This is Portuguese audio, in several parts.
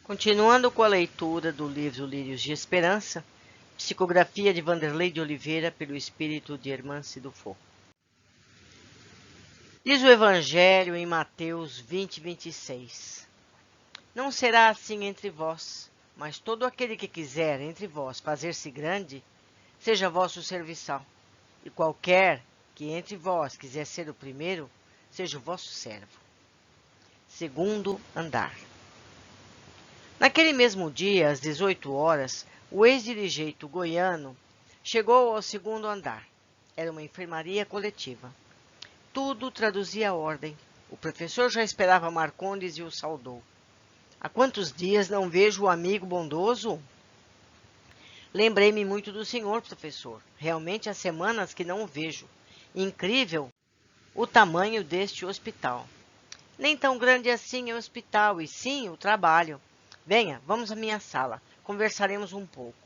Continuando com a leitura do livro Lírios de Esperança, psicografia de Vanderlei de Oliveira pelo espírito de Hermance Dufour. Diz o Evangelho em Mateus 20:26. Não será assim entre vós, mas todo aquele que quiser entre vós fazer-se grande, seja vosso serviçal, e qualquer que entre vós quiser ser o primeiro, seja o vosso servo. Segundo andar. Naquele mesmo dia, às 18 horas, o ex-dirigente goiano chegou ao segundo andar. Era uma enfermaria coletiva. Tudo traduzia a ordem. O professor já esperava Marcondes e o saudou. Há quantos dias não vejo o amigo bondoso? Lembrei-me muito do senhor, professor. Realmente há semanas que não o vejo. Incrível o tamanho deste hospital. Nem tão grande assim é o hospital, e sim o trabalho. Venha, vamos à minha sala. Conversaremos um pouco.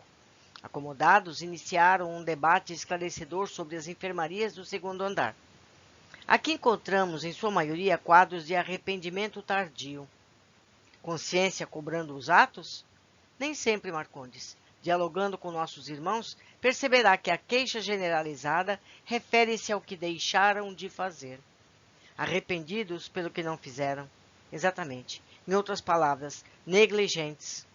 Acomodados, iniciaram um debate esclarecedor sobre as enfermarias do segundo andar. Aqui encontramos, em sua maioria, quadros de arrependimento tardio. Consciência cobrando os atos? Nem sempre, Marcondes. Dialogando com nossos irmãos, perceberá que a queixa generalizada refere-se ao que deixaram de fazer. Arrependidos pelo que não fizeram. Exatamente. Em outras palavras, negligentes.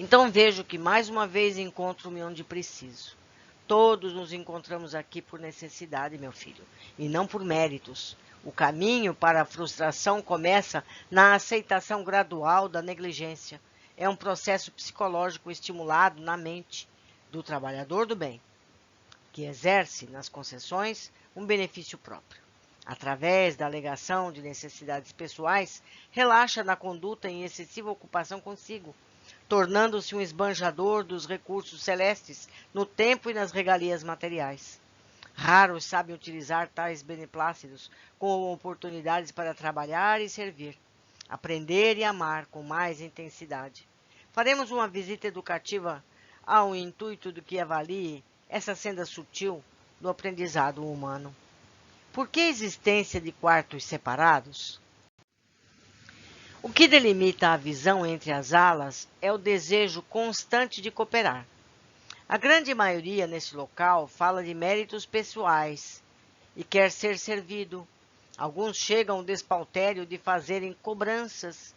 Então vejo que mais uma vez encontro-me onde preciso. Todos nos encontramos aqui por necessidade, meu filho, e não por méritos. O caminho para a frustração começa na aceitação gradual da negligência. É um processo psicológico estimulado na mente do trabalhador do bem, que exerce nas concessões um benefício próprio. Através da alegação de necessidades pessoais, relaxa na conduta em excessiva ocupação consigo, tornando-se um esbanjador dos recursos celestes no tempo e nas regalias materiais. Raros sabem utilizar tais beneplácitos como oportunidades para trabalhar e servir, aprender e amar com mais intensidade. Faremos uma visita educativa ao intuito do que avalie essa senda sutil do aprendizado humano. Por que a existência de quartos separados? O que delimita a visão entre as alas é o desejo constante de cooperar. A grande maioria nesse local fala de méritos pessoais e quer ser servido. Alguns chegam ao despautério de fazerem cobranças.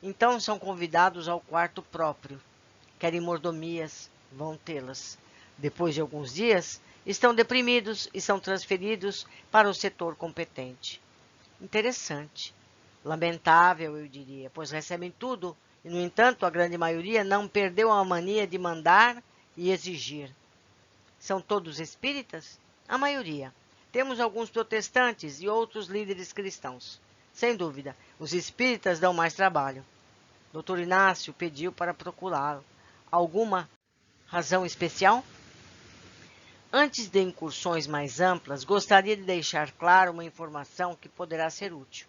Então são convidados ao quarto próprio. Querem mordomias, vão tê-las. Depois de alguns dias, estão deprimidos e são transferidos para o setor competente. Interessante. Lamentável, eu diria, pois recebem tudo e, no entanto, a grande maioria não perdeu a mania de mandar e exigir. São todos espíritas? A maioria. Temos alguns protestantes e outros líderes cristãos. Sem dúvida, os espíritas dão mais trabalho. Dr. Inácio pediu para procurá-lo. Alguma razão especial? Antes de incursões mais amplas, gostaria de deixar claro uma informação que poderá ser útil.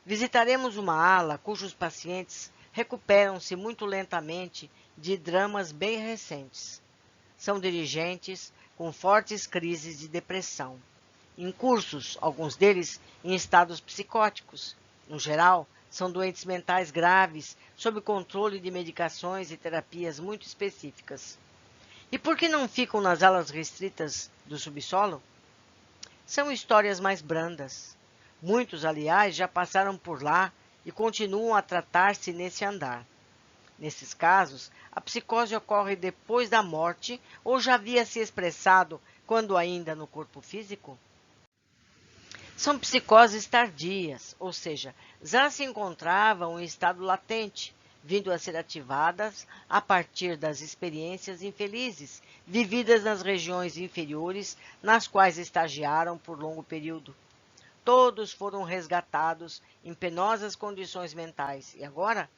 Visitaremos uma ala cujos pacientes recuperam-se muito lentamente de dramas bem recentes. São dirigentes com fortes crises de depressão. Incursos, alguns deles em estados psicóticos. No geral, são doentes mentais graves, sob controle de medicações e terapias muito específicas. E por que não ficam nas alas restritas do subsolo? São histórias mais brandas. Muitos, aliás, já passaram por lá e continuam a tratar-se nesse andar. Nesses casos, a psicose ocorre depois da morte ou já havia se expressado quando ainda no corpo físico? São psicoses tardias, ou seja, já se encontravam em estado latente, vindo a ser ativadas a partir das experiências infelizes vividas nas regiões inferiores, nas quais estagiaram por longo período. Todos foram resgatados em penosas condições mentais e agora,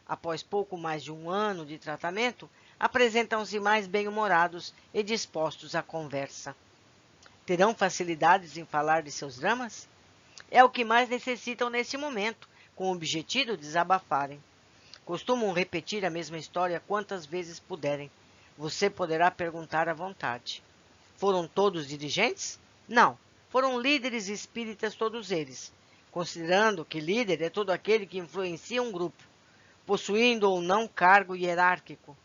após pouco mais de um ano de tratamento, apresentam-se mais bem-humorados e dispostos à conversa. Terão facilidades em falar de seus dramas? É o que mais necessitam nesse momento, com o objetivo de desabafarem. Costumam repetir a mesma história quantas vezes puderem. Você poderá perguntar à vontade. Foram todos dirigentes? Não. Foram líderes espíritas todos eles, considerando que líder é todo aquele que influencia um grupo. possuindo ou não cargo hierárquico.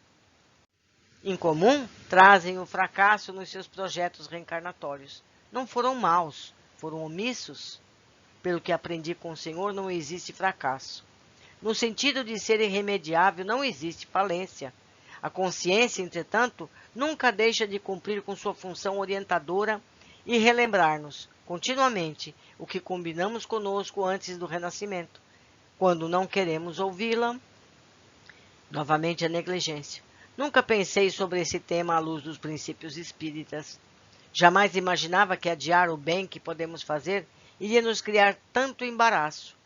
Em comum, trazem o fracasso nos seus projetos reencarnatórios. Não foram maus, foram omissos. Pelo que aprendi com o Senhor, não existe fracasso. No sentido de ser irremediável, não existe falência. A consciência, entretanto, nunca deixa de cumprir com sua função orientadora e relembrar-nos, continuamente, o que combinamos conosco antes do renascimento. Quando não queremos ouvi-la, novamente a negligência. Nunca pensei sobre esse tema à luz dos princípios espíritas. Jamais imaginava que adiar o bem que podemos fazer iria nos criar tanto embaraço.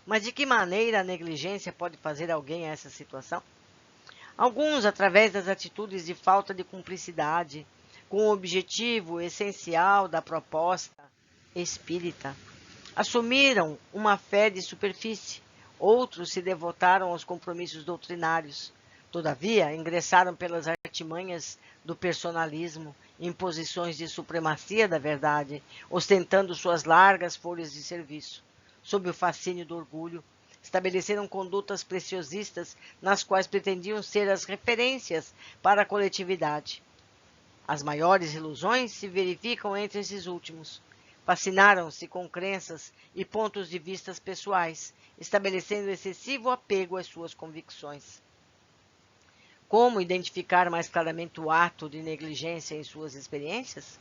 Mas de que maneira a negligência pode fazer alguém a essa situação? Alguns, através das atitudes de falta de cumplicidade, com o objetivo essencial da proposta espírita, assumiram uma fé de superfície. Outros se devotaram aos compromissos doutrinários. Todavia, ingressaram pelas artimanhas do personalismo, em posições de supremacia da verdade, ostentando suas largas folhas de serviço. Sob o fascínio do orgulho, estabeleceram condutas preciosistas nas quais pretendiam ser as referências para a coletividade. As maiores ilusões se verificam entre esses últimos. Fascinaram-se com crenças e pontos de vista pessoais, estabelecendo excessivo apego às suas convicções. Como identificar mais claramente o ato de negligência em suas experiências?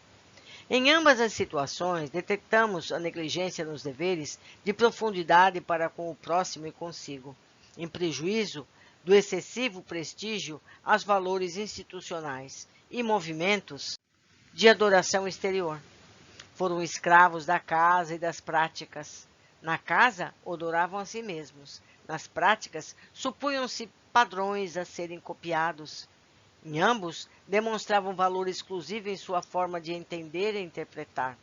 Em ambas as situações, detectamos a negligência nos deveres de profundidade para com o próximo e consigo, em prejuízo do excessivo prestígio aos valores institucionais e movimentos de adoração exterior. Foram escravos da casa e das práticas. Na casa, adoravam a si mesmos. Nas práticas, supunham-se padrões a serem copiados. Em ambos, demonstravam valor exclusivo em sua forma de entender e interpretar,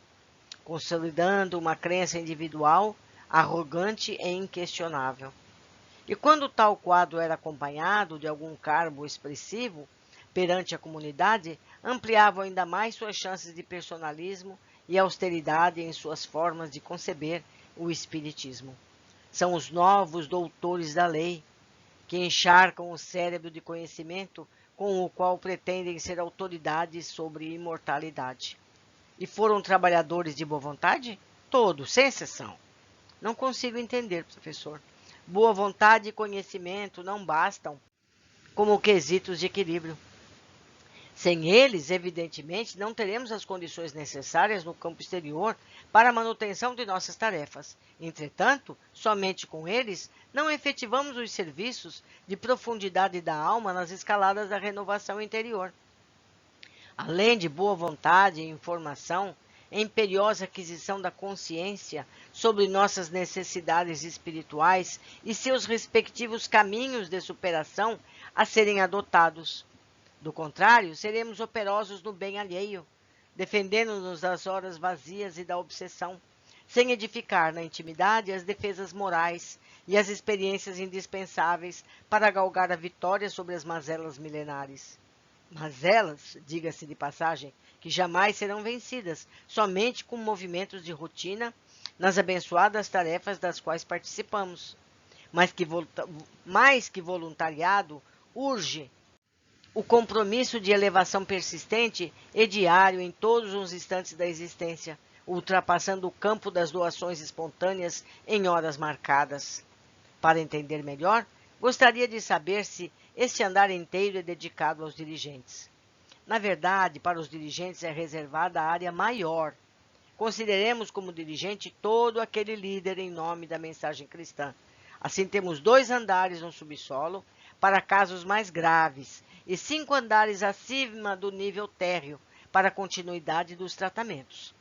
consolidando uma crença individual, arrogante e inquestionável. E quando tal quadro era acompanhado de algum cargo expressivo perante a comunidade, ampliavam ainda mais suas chances de personalismo e austeridade em suas formas de conceber o espiritismo. São os novos doutores da lei, que encharcam o cérebro de conhecimento com o qual pretendem ser autoridades sobre imortalidade. E foram trabalhadores de boa vontade? Todos, sem exceção. Não consigo entender, professor. Boa vontade e conhecimento não bastam como quesitos de equilíbrio. Sem eles, evidentemente, não teremos as condições necessárias no campo exterior para a manutenção de nossas tarefas. Entretanto, somente com eles, não efetivamos os serviços de profundidade da alma nas escaladas da renovação interior. Além de boa vontade e informação, a imperiosa aquisição da consciência sobre nossas necessidades espirituais e seus respectivos caminhos de superação a serem adotados. Do contrário, seremos operosos no bem alheio, defendendo-nos das horas vazias e da obsessão, sem edificar na intimidade as defesas morais e as experiências indispensáveis para galgar a vitória sobre as mazelas milenares. Mazelas, diga-se de passagem, que jamais serão vencidas, somente com movimentos de rotina nas abençoadas tarefas das quais participamos. Mais que voluntariado, urge o compromisso de elevação persistente e diário em todos os instantes da existência, ultrapassando o campo das doações espontâneas em horas marcadas. Para entender melhor, gostaria de saber se este andar inteiro é dedicado aos dirigentes. Na verdade, para os dirigentes é reservada a área maior. Consideremos como dirigente todo aquele líder em nome da mensagem cristã. Assim, temos 2 andares no subsolo para casos mais graves e 5 andares acima do nível térreo para a continuidade dos tratamentos.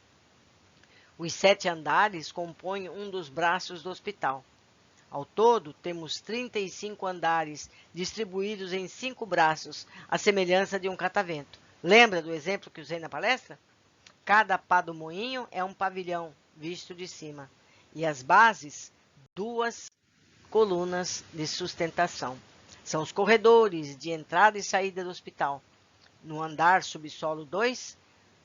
Os 7 andares compõem um dos braços do hospital. Ao todo, temos 35 andares distribuídos em 5 braços, à semelhança de um catavento. Lembra do exemplo que usei na palestra? Cada pá do moinho é um pavilhão visto de cima, e as bases, 2 colunas de sustentação. São os corredores de entrada e saída do hospital. No andar subsolo 2,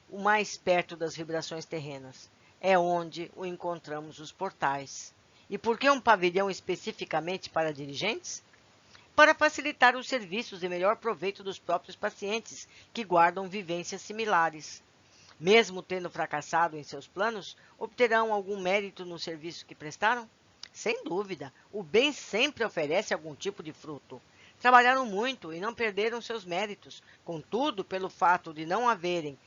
o mais perto das vibrações terrenas, é onde o encontramos os portais. E por que um pavilhão especificamente para dirigentes? para facilitar os serviços e melhor proveito dos próprios pacientes que guardam vivências similares. Mesmo tendo fracassado em seus planos, obterão algum mérito no serviço que prestaram? Sem dúvida, o bem sempre oferece algum tipo de fruto. Trabalharam muito e não perderam seus méritos. Contudo, pelo fato de não haverem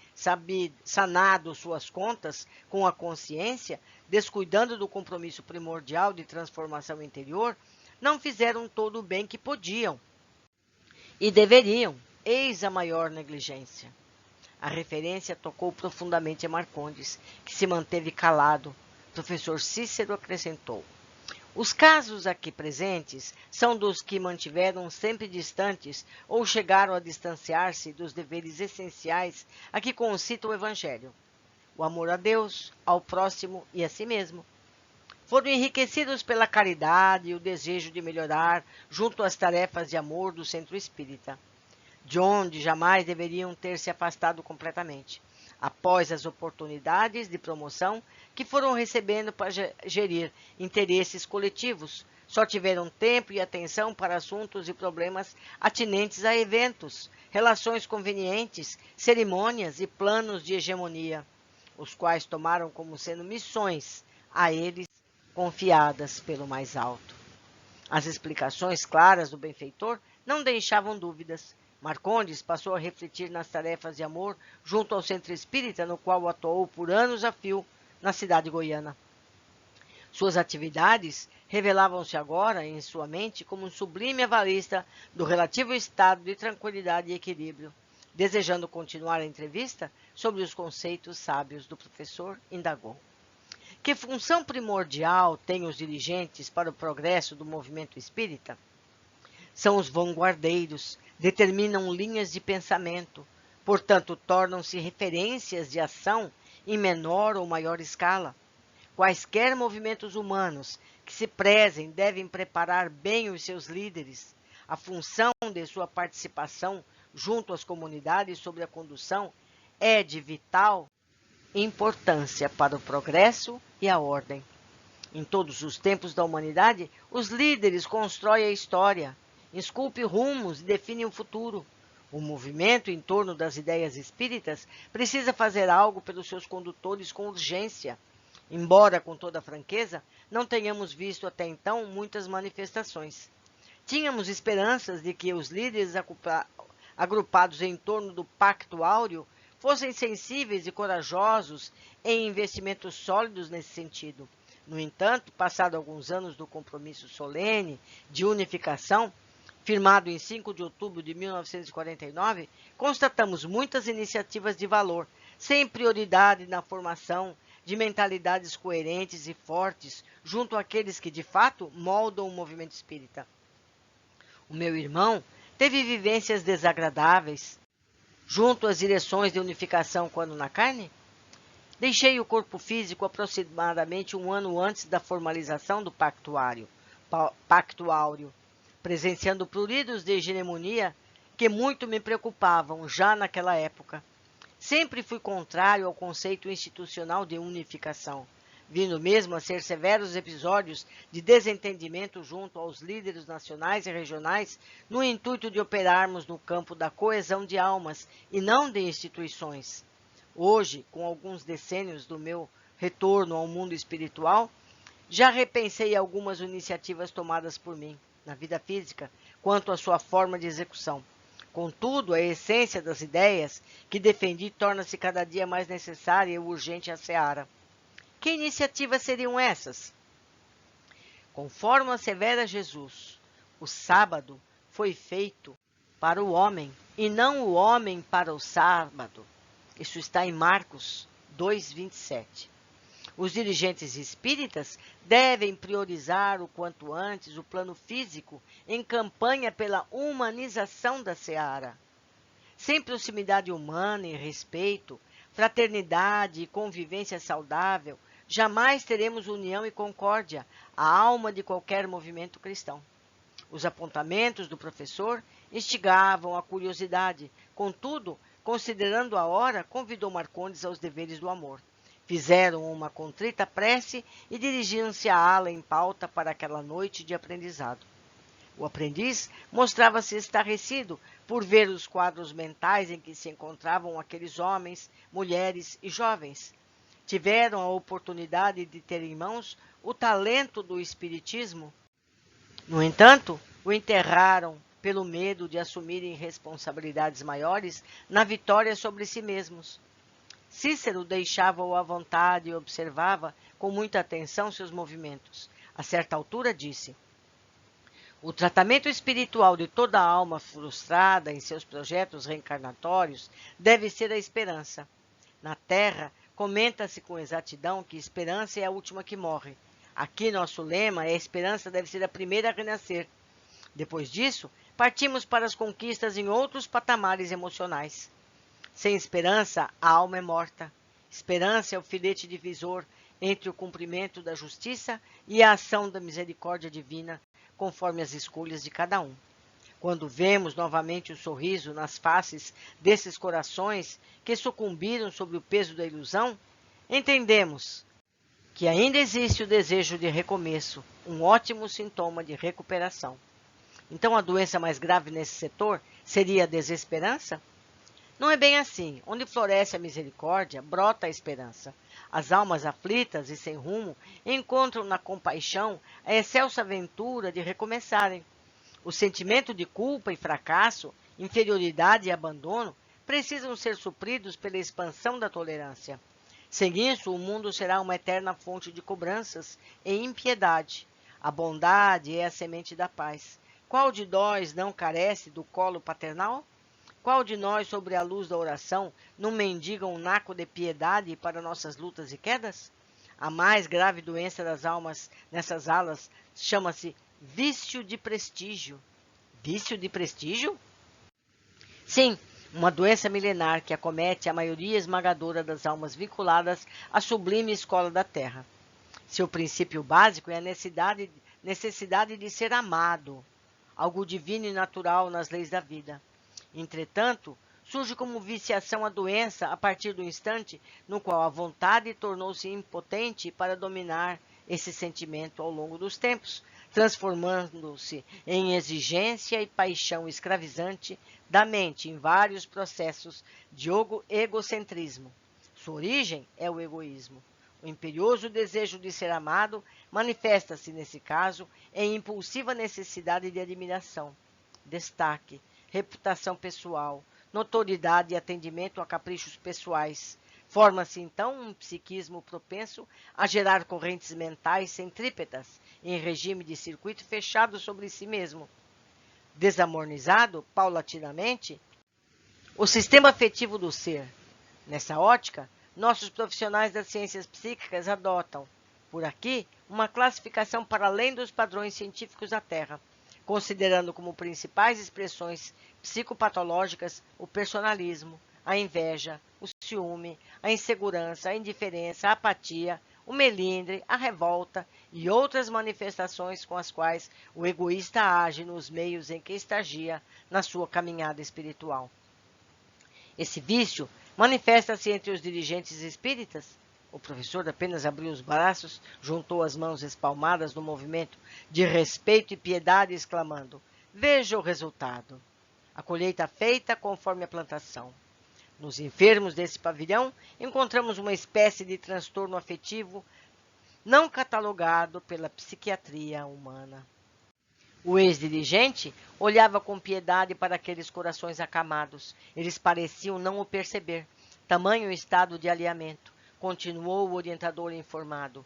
sanado suas contas com a consciência, descuidando do compromisso primordial de transformação interior, não fizeram todo o bem que podiam e deveriam. Eis a maior negligência. A referência tocou profundamente a Marcondes, que se manteve calado. O professor Cícero acrescentou: os casos aqui presentes são dos que mantiveram sempre distantes ou chegaram a distanciar-se dos deveres essenciais a que concita o Evangelho: o amor a Deus, ao próximo e a si mesmo. Foram enriquecidos pela caridade e o desejo de melhorar junto às tarefas de amor do centro espírita, de onde jamais deveriam ter se afastado completamente, após as oportunidades de promoção que foram recebendo para gerir interesses coletivos. Só tiveram tempo e atenção para assuntos e problemas atinentes a eventos, relações convenientes, cerimônias e planos de hegemonia, os quais tomaram como sendo missões a eles confiadas pelo mais alto. As explicações claras do benfeitor não deixavam dúvidas. Marcondes passou a refletir nas tarefas de amor junto ao centro espírita, no qual atuou por anos a fio na cidade goiana. Suas atividades revelavam-se agora em sua mente como um sublime avalista do relativo estado de tranquilidade e equilíbrio. Desejando continuar a entrevista sobre os conceitos sábios do professor, indagou: que função primordial têm os dirigentes para o progresso do movimento espírita? São os vanguardeiros, determinam linhas de pensamento, portanto, tornam-se referências de ação em menor ou maior escala. Quaisquer movimentos humanos que se prezem devem preparar bem os seus líderes. A função de sua participação junto às comunidades sobre a condução é de vital importância para o progresso e a ordem. Em todos os tempos da humanidade, os líderes constroem a história, esculpem rumos e definem o futuro. O movimento em torno das ideias espíritas precisa fazer algo pelos seus condutores com urgência. Embora, com toda franqueza, não tenhamos visto até então muitas manifestações. Tínhamos esperanças de que os líderes agrupados em torno do Pacto Áureo fossem sensíveis e corajosos em investimentos sólidos nesse sentido. No entanto, passado alguns anos do compromisso solene de unificação, firmado em 5 de outubro de 1949, constatamos muitas iniciativas de valor, sem prioridade na formação de mentalidades coerentes e fortes junto àqueles que, de fato, moldam o movimento espírita. O meu irmão teve vivências desagradáveis junto às direções de unificação quando na carne? Deixei o corpo físico aproximadamente um ano antes da formalização do Pacto Áureo, presenciando pruridos de hegemonia que muito me preocupavam já naquela época. Sempre fui contrário ao conceito institucional de unificação, vindo mesmo a ser severos episódios de desentendimento junto aos líderes nacionais e regionais, no intuito de operarmos no campo da coesão de almas e não de instituições. Hoje, com alguns decênios do meu retorno ao mundo espiritual, já repensei algumas iniciativas tomadas por mim, na vida física, quanto à sua forma de execução. Contudo, a essência das ideias que defendi torna-se cada dia mais necessária e urgente à seara. Que iniciativas seriam essas? Conforme assevera Jesus, o sábado foi feito para o homem, e não o homem para o sábado. Isso está em Marcos 2:27. Os dirigentes espíritas devem priorizar o quanto antes o plano físico em campanha pela humanização da seara. Sem proximidade humana e respeito, fraternidade e convivência saudável, jamais teremos união e concórdia, a alma de qualquer movimento cristão. Os apontamentos do professor instigavam a curiosidade, contudo, considerando a hora, convidou Marcondes aos deveres do amor. Fizeram uma contrita prece e dirigiram-se à ala em pauta para aquela noite de aprendizado. O aprendiz mostrava-se estarrecido por ver os quadros mentais em que se encontravam aqueles homens, mulheres e jovens. Tiveram a oportunidade de ter em mãos o talento do espiritismo. No entanto, o enterraram pelo medo de assumirem responsabilidades maiores na vitória sobre si mesmos. Cícero deixava-o à vontade e observava com muita atenção seus movimentos. A certa altura disse: o tratamento espiritual de toda alma frustrada em seus projetos reencarnatórios deve ser a esperança. Na Terra, comenta-se com exatidão que esperança é a última que morre. Aqui nosso lema é: a esperança deve ser a primeira a renascer. Depois disso, partimos para as conquistas em outros patamares emocionais. Sem esperança, a alma é morta. Esperança é o filete divisor entre o cumprimento da justiça e a ação da misericórdia divina, conforme as escolhas de cada um. Quando vemos novamente o sorriso nas faces desses corações que sucumbiram sob o peso da ilusão, entendemos que ainda existe o desejo de recomeço, um ótimo sintoma de recuperação. Então, a doença mais grave nesse setor seria a desesperança? Não é bem assim. Onde floresce a misericórdia, brota a esperança. As almas aflitas e sem rumo encontram na compaixão a excelsa aventura de recomeçarem. O sentimento de culpa e fracasso, inferioridade e abandono precisam ser supridos pela expansão da tolerância. Sem isso, o mundo será uma eterna fonte de cobranças e impiedade. A bondade é a semente da paz. Qual de nós não carece do colo paternal? Qual de nós, sobre a luz da oração, não mendiga um naco de piedade para nossas lutas e quedas? A mais grave doença das almas nessas alas chama-se vício de prestígio. Vício de prestígio? Sim, uma doença milenar que acomete a maioria esmagadora das almas vinculadas à sublime escola da Terra. Seu princípio básico é a necessidade de ser amado, algo divino e natural nas leis da vida. Entretanto, surge como viciação a doença a partir do instante no qual a vontade tornou-se impotente para dominar esse sentimento ao longo dos tempos, transformando-se em exigência e paixão escravizante da mente em vários processos de egocentrismo. Sua origem é o egoísmo. O imperioso desejo de ser amado manifesta-se, nesse caso, em impulsiva necessidade de admiração, destaque, reputação pessoal, notoriedade e atendimento a caprichos pessoais. Forma-se, então, um psiquismo propenso a gerar correntes mentais centrípetas em regime de circuito fechado sobre si mesmo. Desamornizado, paulatinamente, o sistema afetivo do ser. Nessa ótica, nossos profissionais das ciências psíquicas adotam, por aqui, uma classificação para além dos padrões científicos da Terra, considerando como principais expressões psicopatológicas o personalismo, a inveja, o ciúme, a insegurança, a indiferença, a apatia, o melindre, a revolta e outras manifestações com as quais o egoísta age nos meios em que estagia na sua caminhada espiritual. Esse vício manifesta-se entre os dirigentes espíritas. O professor apenas abriu os braços, juntou as mãos espalmadas no movimento de respeito e piedade, exclamando: veja o resultado. A colheita feita conforme a plantação. Nos enfermos desse pavilhão, encontramos uma espécie de transtorno afetivo não catalogado pela psiquiatria humana. O ex-dirigente olhava com piedade para aqueles corações acamados. Eles pareciam não o perceber. Tamanho estado de alinhamento. Continuou o orientador informando.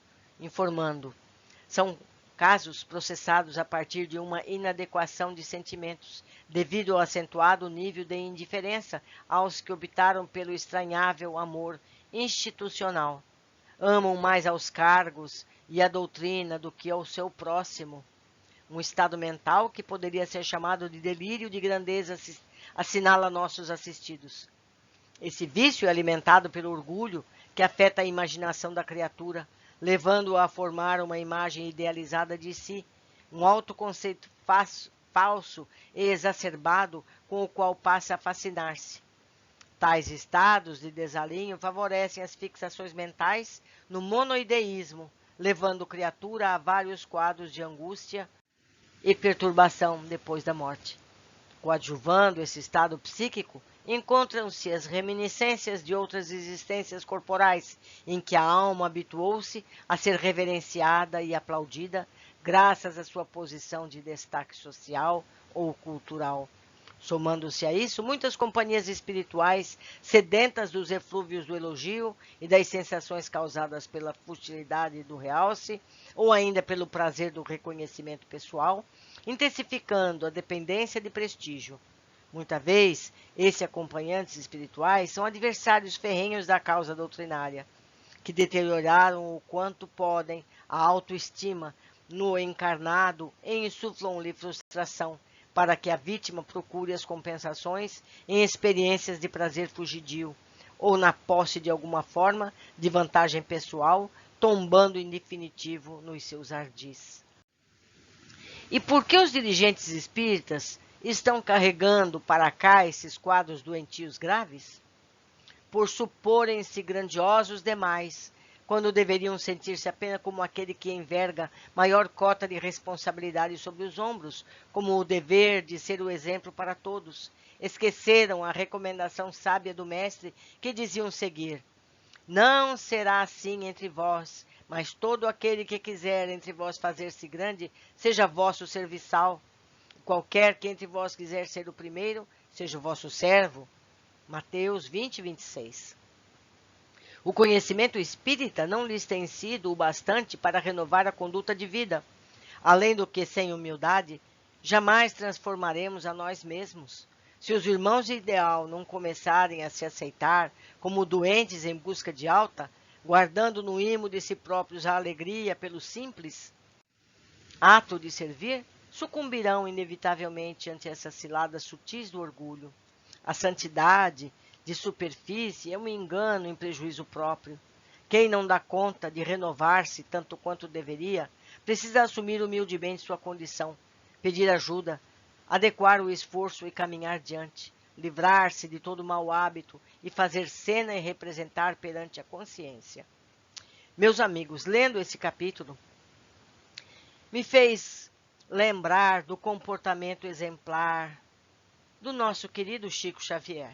São casos processados a partir de uma inadequação de sentimentos, devido ao acentuado nível de indiferença aos que optaram pelo estranhável amor institucional. Amam mais aos cargos e à doutrina do que ao seu próximo. Um estado mental que poderia ser chamado de delírio de grandeza assinala nossos assistidos. Esse vício é alimentado pelo orgulho que afeta a imaginação da criatura, levando-a a formar uma imagem idealizada de si, um autoconceito falso e exacerbado com o qual passa a fascinar-se. Tais estados de desalinho favorecem as fixações mentais no monoideísmo, levando a criatura a vários quadros de angústia e perturbação depois da morte. Coadjuvando esse estado psíquico, encontram-se as reminiscências de outras existências corporais, em que a alma habituou-se a ser reverenciada e aplaudida, graças à sua posição de destaque social ou cultural. Somando-se a isso, muitas companhias espirituais, sedentas dos eflúvios do elogio e das sensações causadas pela futilidade do realce, ou ainda pelo prazer do reconhecimento pessoal, intensificando a dependência de prestígio. Muita vez, esses acompanhantes espirituais são adversários ferrenhos da causa doutrinária, que deterioraram o quanto podem a autoestima no encarnado e insuflam-lhe frustração, para que a vítima procure as compensações em experiências de prazer fugidio, ou na posse de alguma forma de vantagem pessoal, tombando em definitivo nos seus ardis. E por que os dirigentes espíritas estão carregando para cá esses quadros doentios graves? Por suporem-se grandiosos demais, quando deveriam sentir-se apenas como aquele que enverga maior cota de responsabilidade sobre os ombros, como o dever de ser o exemplo para todos. Esqueceram a recomendação sábia do mestre que diziam seguir: não será assim entre vós, mas todo aquele que quiser entre vós fazer-se grande, seja vosso serviçal. Qualquer que entre vós quiser ser o primeiro, seja o vosso servo. Mateus 20, 26. O conhecimento espírita não lhes tem sido o bastante para renovar a conduta de vida. Além do que, sem humildade, jamais transformaremos a nós mesmos. Se os irmãos de ideal não começarem a se aceitar como doentes em busca de alta, guardando no imo de si próprios a alegria pelo simples ato de servir, sucumbirão inevitavelmente ante essas ciladas sutis do orgulho. A santidade de superfície é um engano em prejuízo próprio. Quem não dá conta de renovar-se tanto quanto deveria, precisa assumir humildemente sua condição, pedir ajuda, adequar o esforço e caminhar diante, livrar-se de todo mau hábito e fazer cena e representar perante a consciência. Meus amigos, lendo esse capítulo, me fez lembrar do comportamento exemplar do nosso querido Chico Xavier,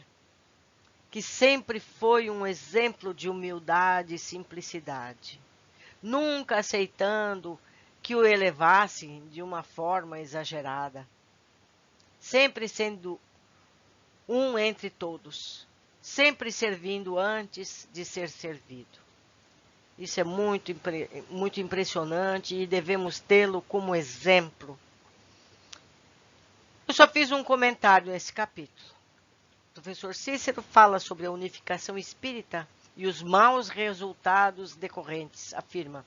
que sempre foi um exemplo de humildade e simplicidade, nunca aceitando que o elevassem de uma forma exagerada, sempre sendo um entre todos, sempre servindo antes de ser servido. Isso é muito impressionante e devemos tê-lo como exemplo. Eu só fiz um comentário nesse capítulo. O professor Cícero fala sobre a unificação espírita e os maus resultados decorrentes. Afirma: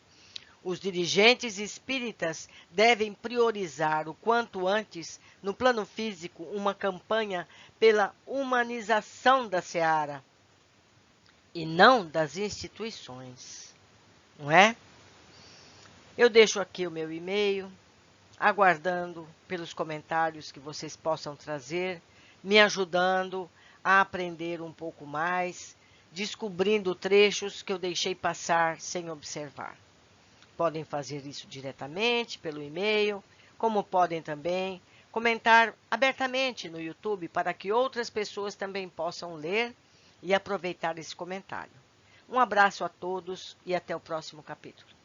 os dirigentes espíritas devem priorizar o quanto antes, no plano físico, uma campanha pela humanização da seara e não das instituições. Não é? Eu deixo aqui o meu e-mail, aguardando pelos comentários que vocês possam trazer, me ajudando a aprender um pouco mais, descobrindo trechos que eu deixei passar sem observar. Podem fazer isso diretamente pelo e-mail, como podem também comentar abertamente no YouTube para que outras pessoas também possam ler e aproveitar esse comentário. Um abraço a todos e até o próximo capítulo.